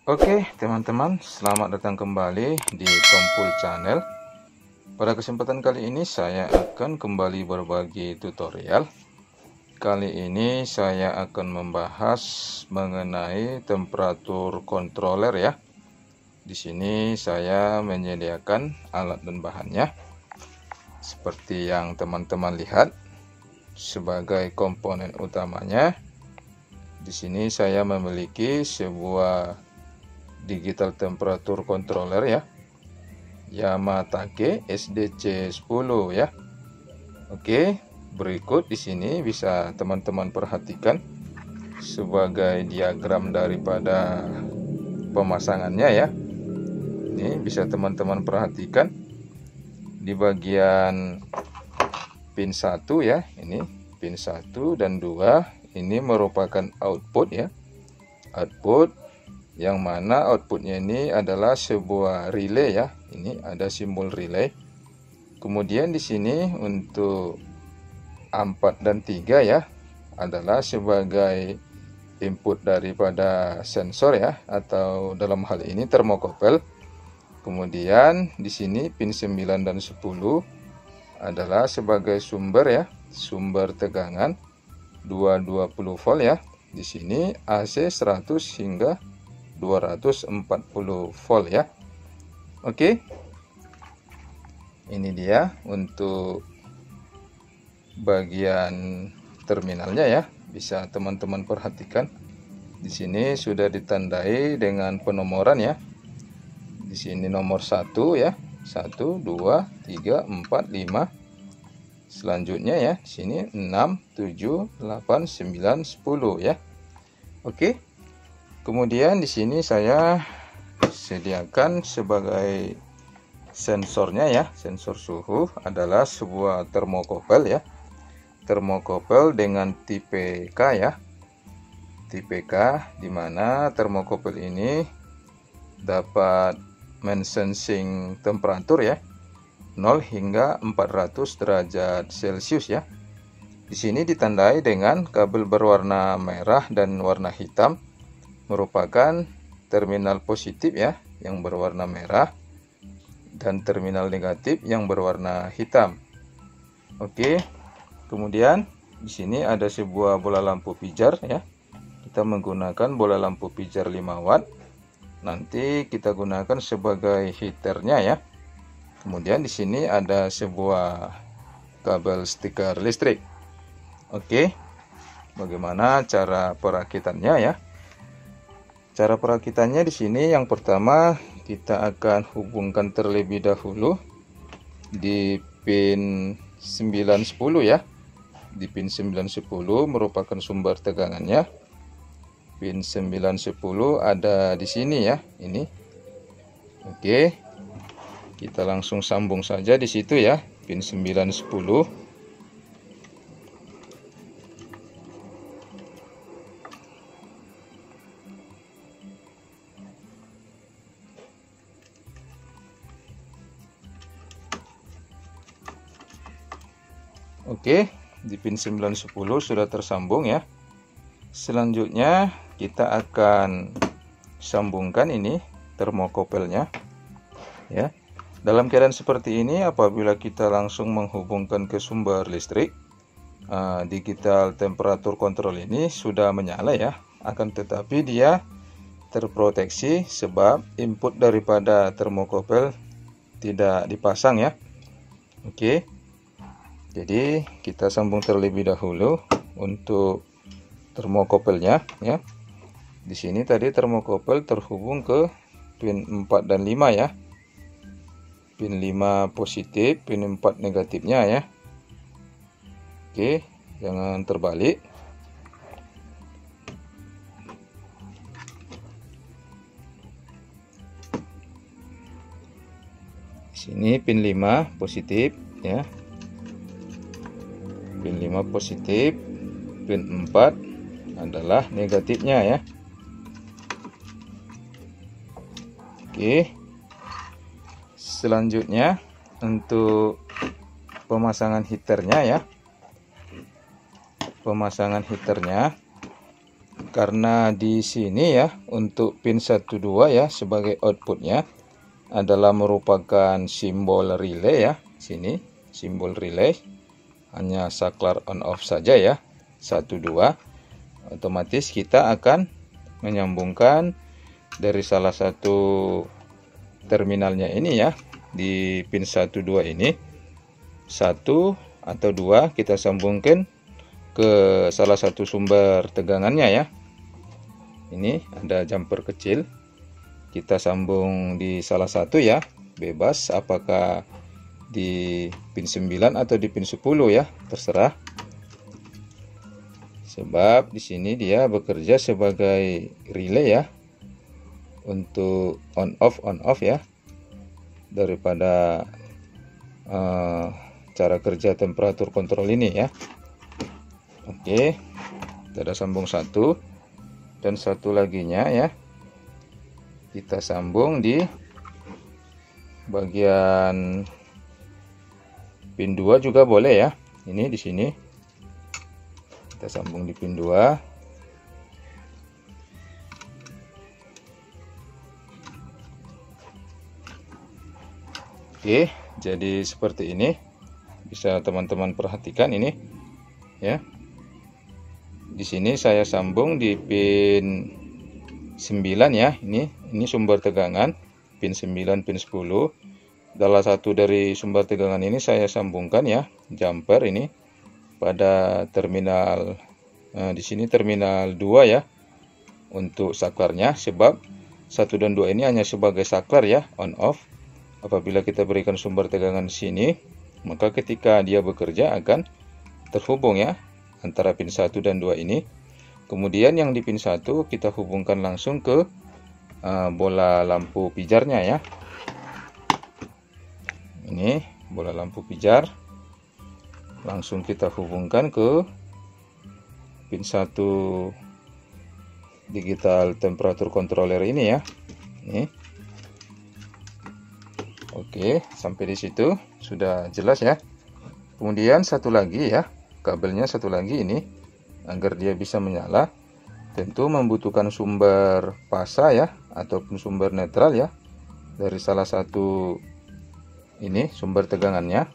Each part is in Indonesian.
Oke teman-teman, selamat datang kembali di Tompul Channel. Pada kesempatan kali ini saya akan kembali berbagi tutorial. Kali ini saya akan membahas mengenai temperatur controller ya. Di sini saya menyediakan alat dan bahannya. Seperti yang teman-teman lihat, sebagai komponen utamanya di sini saya memiliki sebuah digital temperature controller ya, Yamatake SDC10 ya. Oke, berikut di sini bisa teman-teman perhatikan sebagai diagram daripada pemasangannya ya. Ini bisa teman-teman perhatikan di bagian pin 1 ya, ini pin 1 dan 2 ini merupakan output ya. Output yang mana outputnya ini adalah sebuah relay ya. Ini ada simbol relay. Kemudian di sini untuk 4 dan 3 ya adalah sebagai input daripada sensor ya, atau dalam hal ini termokopel. Kemudian di sini pin 9 dan 10 adalah sebagai sumber ya, sumber tegangan 220 volt ya. Di sini AC 100 hingga 240 volt ya. Oke, ini dia untuk bagian terminalnya ya. Bisa teman-teman perhatikan di sini sudah ditandai dengan penomoran ya. Di sini nomor 1 ya, 1 2 3 4 5. Selanjutnya ya, di sini 6 7 8 9 10 ya. Oke. Kemudian di sini saya sediakan sebagai sensornya ya. Sensor suhu adalah sebuah termokopel ya. Termokopel dengan tipe K ya. Tipe K, di mana termokopel ini dapat mensensing temperatur ya, 0 hingga 400 derajat Celcius ya. Di sini ditandai dengan kabel berwarna merah dan warna hitam, merupakan terminal positif ya yang berwarna merah dan terminal negatif yang berwarna hitam. Oke. Kemudian di sini ada sebuah bola lampu pijar ya. Kita menggunakan bola lampu pijar 5 watt. Nanti kita gunakan sebagai heaternya ya. Kemudian di sini ada sebuah kabel stiker listrik. Oke. Bagaimana cara perakitannya ya? Cara perakitannya di sini yang pertama kita akan hubungkan terlebih dahulu di pin 910 ya. Di pin 910 merupakan sumber tegangannya. Pin 910 ada di sini ya, ini. Oke. Kita langsung sambung saja di situ ya, pin 910. Oke, di pin 910 sudah tersambung ya. Selanjutnya kita akan sambungkan ini termokopelnya ya. Dalam keadaan seperti ini, apabila kita langsung menghubungkan ke sumber listrik, digital temperature control ini sudah menyala ya. Akan tetapi dia terproteksi sebab input daripada termokopel tidak dipasang ya. Oke. Jadi kita sambung terlebih dahulu untuk termokopelnya ya. Di sini tadi termokopel terhubung ke pin 4 dan 5 ya. Pin 5 positif, pin 4 negatifnya ya. Oke, jangan terbalik. Di sini pin 5 positif ya. Pin 5 positif, pin 4 adalah negatifnya ya. Oke. Selanjutnya untuk pemasangan heaternya ya. Pemasangan heaternya Karena di sini ya untuk pin 12 ya sebagai outputnya adalah merupakan simbol relay ya. Sini simbol relay, hanya saklar on off saja ya, 1 2. Otomatis kita akan menyambungkan dari salah satu terminalnya ini ya, di pin 1 2 ini, 1 atau 2 kita sambungkan ke salah satu sumber tegangannya ya. Ini ada jumper kecil, kita sambung di salah satu ya, bebas apakah di pin 9 atau di pin 10 ya, terserah. Sebab di sini dia bekerja sebagai relay ya, untuk on off ya, daripada cara kerja temperatur kontrol ini ya. Oke, kita ada sambung satu, dan satu laginya ya kita sambung di bagian pin 2 juga boleh ya. Ini di sini kita sambung di pin 2. Oke, jadi seperti ini. Bisa teman-teman perhatikan ini ya. Di sini saya sambung di pin 9 ya. Ini sumber tegangan pin 9, pin 10. Salah satu dari sumber tegangan ini saya sambungkan ya, jumper ini pada terminal di sini terminal 2 ya, untuk saklarnya. Sebab 1 dan 2 ini hanya sebagai saklar ya, on off. Apabila kita berikan sumber tegangan di sini, maka ketika dia bekerja akan terhubung ya antara pin 1 dan 2 ini. Kemudian yang di pin 1 kita hubungkan langsung ke bola lampu pijarnya ya. Ini bola lampu pijar, langsung kita hubungkan ke pin 1 digital temperatur controller ini ya. Ini. Oke, sampai di situ sudah jelas ya. Kemudian satu lagi ya, kabelnya satu lagi ini, agar dia bisa menyala tentu membutuhkan sumber pasa ya, ataupun sumber netral ya, dari salah satu ini sumber tegangannya.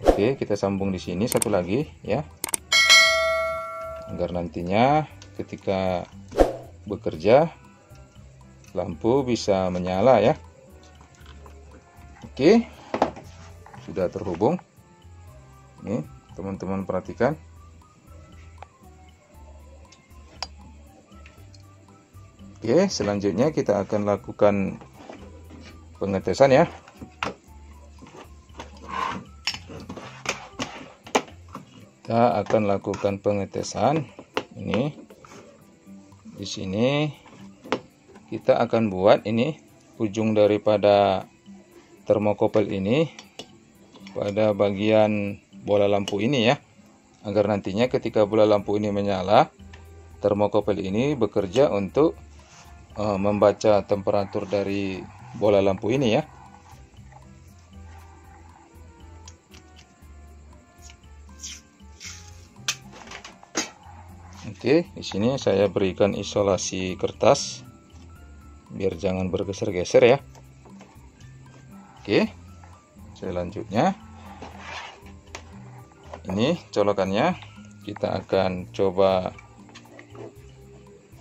Oke, kita sambung di sini satu lagi ya, agar nantinya ketika bekerja lampu bisa menyala ya. Oke, sudah terhubung. Nih, teman-teman perhatikan. Oke, selanjutnya kita akan lakukan pengetesan ya. Kita akan lakukan pengetesan. Ini di sini kita akan buat ini ujung daripada termokopel ini pada bagian bola lampu ini ya, agar nantinya ketika bola lampu ini menyala, termokopel ini bekerja untuk membaca temperatur dari bola lampu ini ya. Oke, di sini saya berikan isolasi kertas biar jangan bergeser-geser ya. Oke, selanjutnya ini colokannya kita akan coba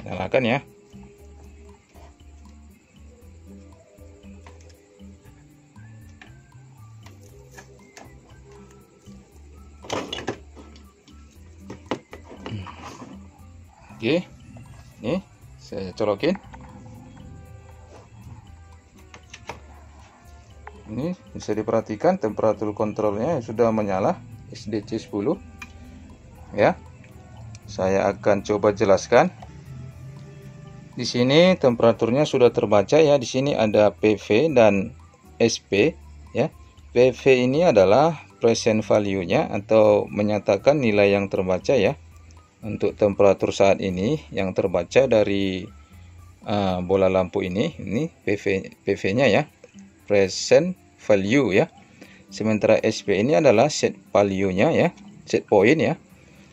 nyalakan ya. Oke, ini saya colokin. Ini bisa diperhatikan temperatur kontrolnya sudah menyala, SDC 10 ya. Saya akan coba jelaskan. Di sini temperaturnya sudah terbaca ya. Di sini ada PV dan SP ya. PV ini adalah present value-nya atau menyatakan nilai yang terbaca ya. Untuk temperatur saat ini yang terbaca dari bola lampu ini PV-nya ya, present value ya. Sementara SP ini adalah set value-nya ya, set point ya.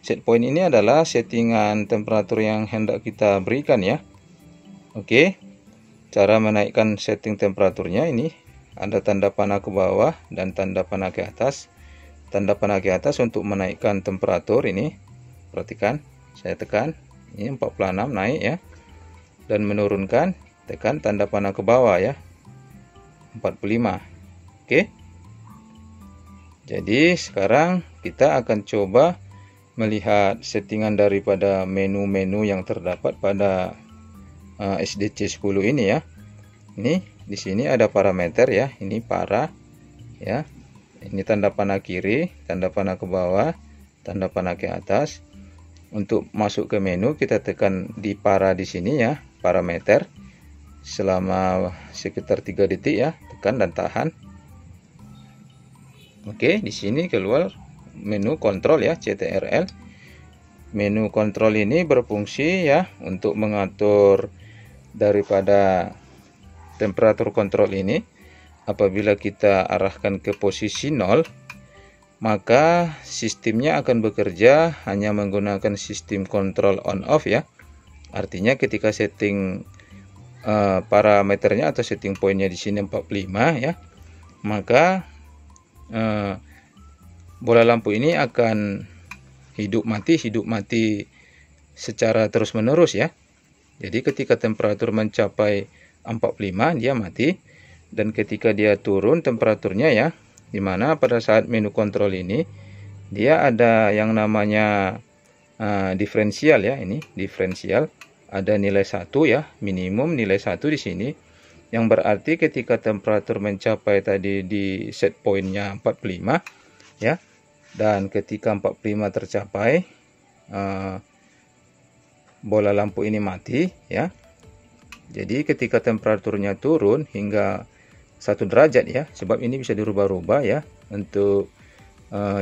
set point ini adalah settingan temperatur yang hendak kita berikan ya. Oke, cara menaikkan setting temperaturnya ini ada tanda panah ke bawah dan tanda panah ke atas. Tanda panah ke atas untuk menaikkan temperatur ini, perhatikan, saya tekan, ini 46 naik ya, dan menurunkan, tekan tanda panah ke bawah ya, 45. Oke, jadi sekarang kita akan coba melihat settingan daripada menu-menu yang terdapat pada SDC 10 ini ya. Ini di sini ada parameter ya, ini para ya. Ini tanda panah kiri, tanda panah ke bawah, tanda panah ke atas. Untuk masuk ke menu kita tekan di para di sini ya, parameter. Selama sekitar 3 detik ya, tekan dan tahan. Oke, di sini keluar menu kontrol ya, CTRL. Menu kontrol ini berfungsi ya untuk mengatur daripada temperatur kontrol ini. Apabila kita arahkan ke posisi 0, maka sistemnya akan bekerja hanya menggunakan sistem kontrol on off ya. Artinya ketika setting parameternya atau setting pointnya di sini 45 ya, maka bola lampu ini akan hidup mati secara terus menerus ya. Jadi ketika temperatur mencapai 45 dia mati, dan ketika dia turun temperaturnya ya, dimana pada saat menu kontrol ini dia ada yang namanya diferensial ya, ini diferensial, ada nilai 1 ya, minimum nilai 1 di sini, yang berarti ketika temperatur mencapai tadi di set pointnya 45 ya, dan ketika 45 tercapai bola lampu ini mati ya. Jadi ketika temperaturnya turun hingga 1 derajat ya, sebab ini bisa dirubah-rubah ya untuk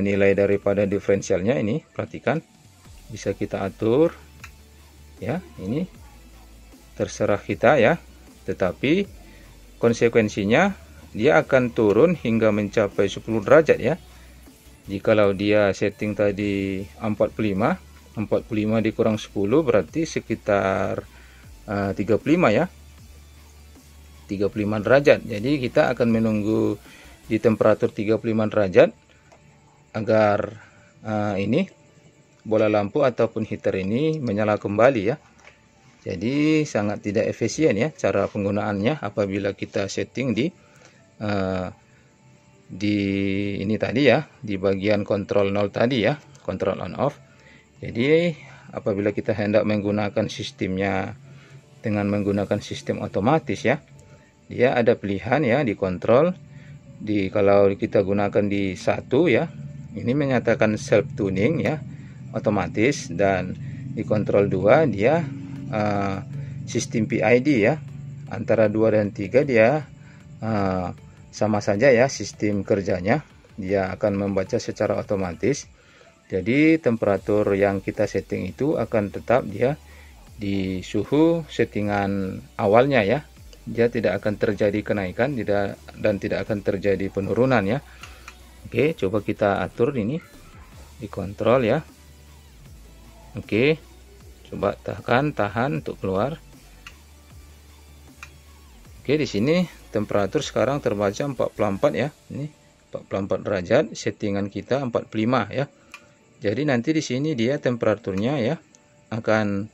nilai daripada diferensialnya ini, perhatikan bisa kita atur ya, ini terserah kita ya, tetapi konsekuensinya dia akan turun hingga mencapai 10 derajat ya. Jikalau dia setting tadi 45 dikurang 10 berarti sekitar 35 ya, 35 derajat. Jadi kita akan menunggu di temperatur 35 derajat agar ini bola lampu ataupun heater ini menyala kembali ya. Jadi sangat tidak efisien ya cara penggunaannya apabila kita setting di ini tadi ya, di bagian kontrol 0 tadi ya, kontrol on off. Jadi apabila kita hendak menggunakan sistemnya dengan menggunakan sistem otomatis ya, dia ada pilihan ya di kontrol, kalau kita gunakan di 1 ya, ini menyatakan self tuning ya, otomatis, dan di kontrol 2 dia sistem PID ya, antara 2 dan 3 dia sama saja ya sistem kerjanya, dia akan membaca secara otomatis. Jadi temperatur yang kita setting itu akan tetap dia di suhu settingan awalnya ya, dia tidak akan terjadi kenaikan dan tidak akan terjadi penurunan ya. Oke, coba kita atur ini di kontrol ya. Oke, coba tahan untuk keluar. Oke, di sini temperatur sekarang terbaca 44 ya, ini 44 derajat, settingan kita 45 ya. Jadi nanti di sini dia temperaturnya ya akan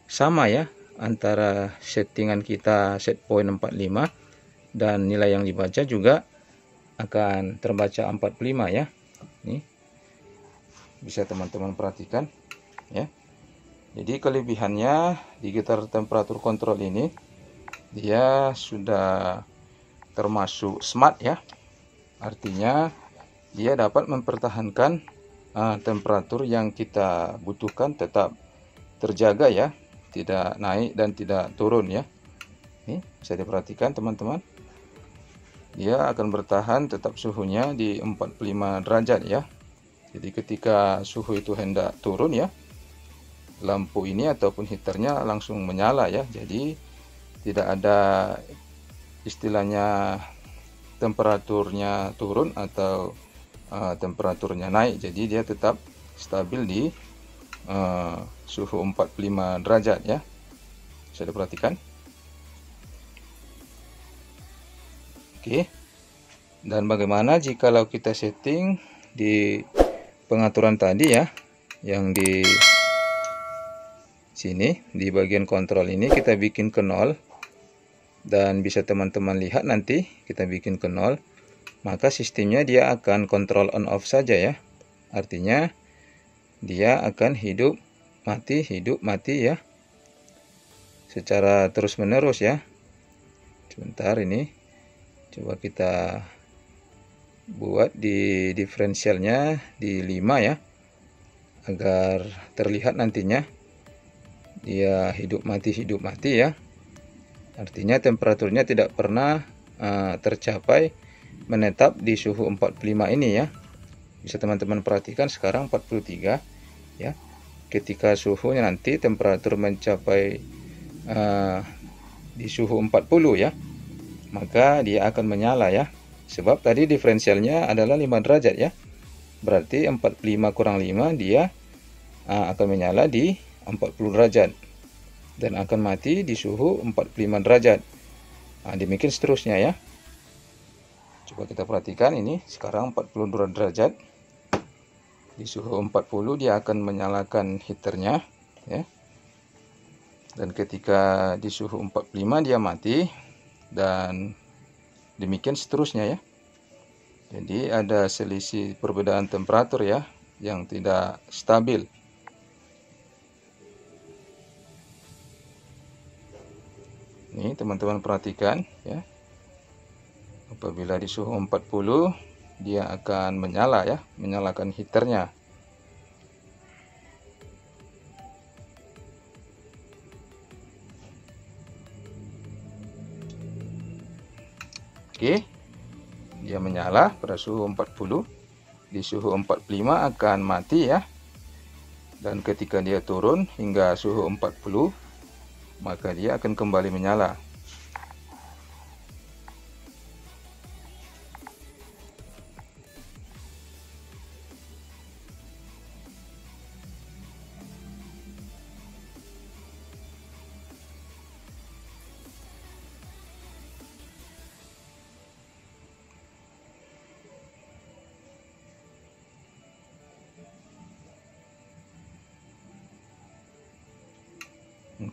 sama ya, antara settingan kita set point 45 dan nilai yang dibaca juga akan terbaca 45 ya. Ini bisa teman-teman perhatikan ya. Jadi kelebihannya di gitar temperatur kontrol ini, dia sudah termasuk smart ya, artinya dia dapat mempertahankan temperatur yang kita butuhkan tetap terjaga ya, tidak naik dan tidak turun ya. Ini bisa diperhatikan teman-teman, dia akan bertahan tetap suhunya di 45 derajat ya. Jadi ketika suhu itu hendak turun ya, lampu ini ataupun heaternya langsung menyala ya. Jadi tidak ada istilahnya temperaturnya turun atau temperaturnya naik, jadi dia tetap stabil di suhu 45 derajat ya. Bisa diperhatikan. Oke. Dan bagaimana jikalau kita setting di pengaturan tadi ya, yang di sini di bagian kontrol ini kita bikin ke 0, dan bisa teman-teman lihat nanti kita bikin ke 0, maka sistemnya dia akan kontrol on off saja ya. Artinya dia akan hidup mati ya, secara terus menerus ya. Sebentar, ini coba kita buat di diferensialnya di 5 ya, agar terlihat nantinya dia hidup mati ya. Artinya temperaturnya tidak pernah tercapai menetap di suhu 45 ini ya. Bisa teman-teman perhatikan sekarang 43 ya. Ketika suhunya nanti temperatur mencapai di suhu 40 ya, maka dia akan menyala ya. Sebab tadi diferensialnya adalah 5 derajat ya. Berarti 45 kurang 5 dia akan menyala di 40 derajat. Dan akan mati di suhu 45 derajat. Demikian seterusnya ya. Coba kita perhatikan ini. Sekarang 42 derajat. Di suhu 40 dia akan menyalakan heaternya ya. Dan ketika di suhu 45 dia mati. Dan demikian seterusnya ya. Jadi ada selisih perbedaan temperatur ya, yang tidak stabil. Ini teman-teman perhatikan ya. Apabila di suhu 40 dia akan menyala ya, menyalakan heaternya. Oke, dia menyala pada suhu 40. Di suhu 45 akan mati ya. Dan ketika dia turun hingga suhu 40, maka dia akan kembali menyala.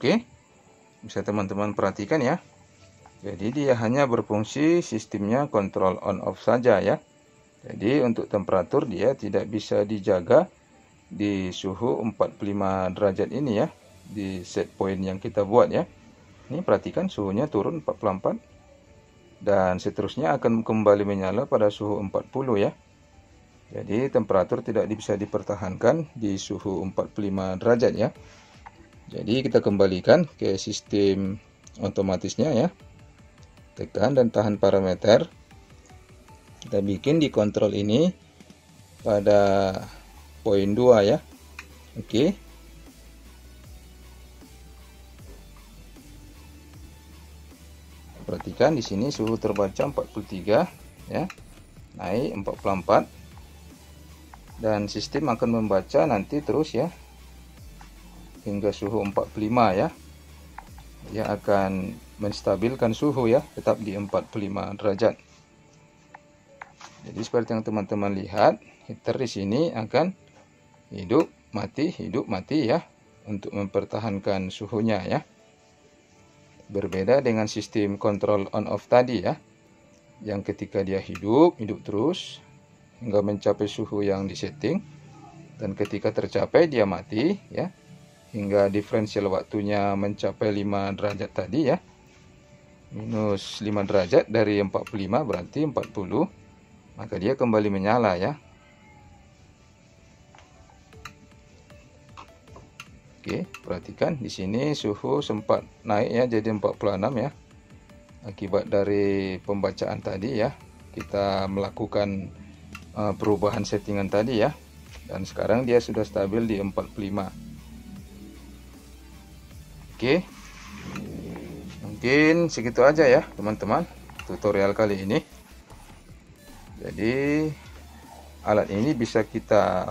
Oke, bisa teman-teman perhatikan ya. Jadi dia hanya berfungsi sistemnya kontrol on off saja ya. Jadi untuk temperatur dia tidak bisa dijaga di suhu 45 derajat ini ya, di set point yang kita buat ya. Ini perhatikan suhunya turun 44 dan seterusnya akan kembali menyala pada suhu 40 ya. Jadi temperatur tidak bisa dipertahankan di suhu 45 derajat ya. Jadi kita kembalikan ke sistem otomatisnya ya. Tekan dan tahan parameter. Kita bikin di kontrol ini pada poin 2 ya. Oke. Perhatikan di sini suhu terbaca 43 ya. Naik 44. Dan sistem akan membaca nanti terus ya, hingga suhu 45 ya. Dia akan menstabilkan suhu ya, tetap di 45 derajat. Jadi seperti yang teman-teman lihat, heater di sini akan hidup mati ya, untuk mempertahankan suhunya ya. Berbeda dengan sistem kontrol on off tadi ya, yang ketika dia hidup terus hingga mencapai suhu yang disetting, dan ketika tercapai dia mati ya, hingga diferensial waktunya mencapai 5 derajat tadi ya. Minus 5 derajat dari 45 berarti 40. Maka dia kembali menyala ya. Oke, perhatikan di sini suhu sempat naik ya, jadi 46 ya. Akibat dari pembacaan tadi ya. Kita melakukan perubahan settingan tadi ya. Dan sekarang dia sudah stabil di 45. Oke, mungkin segitu aja ya teman-teman tutorial kali ini. Jadi alat ini bisa kita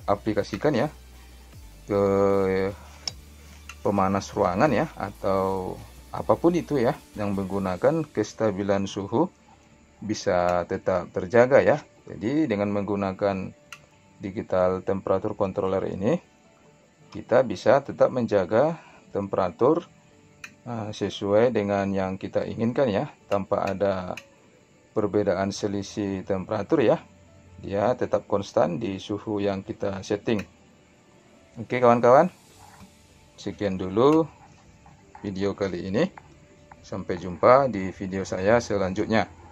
aplikasikan ya ke pemanas ruangan ya, atau apapun itu ya yang menggunakan kestabilan suhu bisa tetap terjaga ya. Jadi dengan menggunakan digital temperature controller ini kita bisa tetap menjaga temperatur sesuai dengan yang kita inginkan ya, tanpa ada perbedaan selisih temperatur ya. Dia tetap konstan di suhu yang kita setting. Oke kawan-kawan, sekian dulu video kali ini. Sampai jumpa di video saya selanjutnya.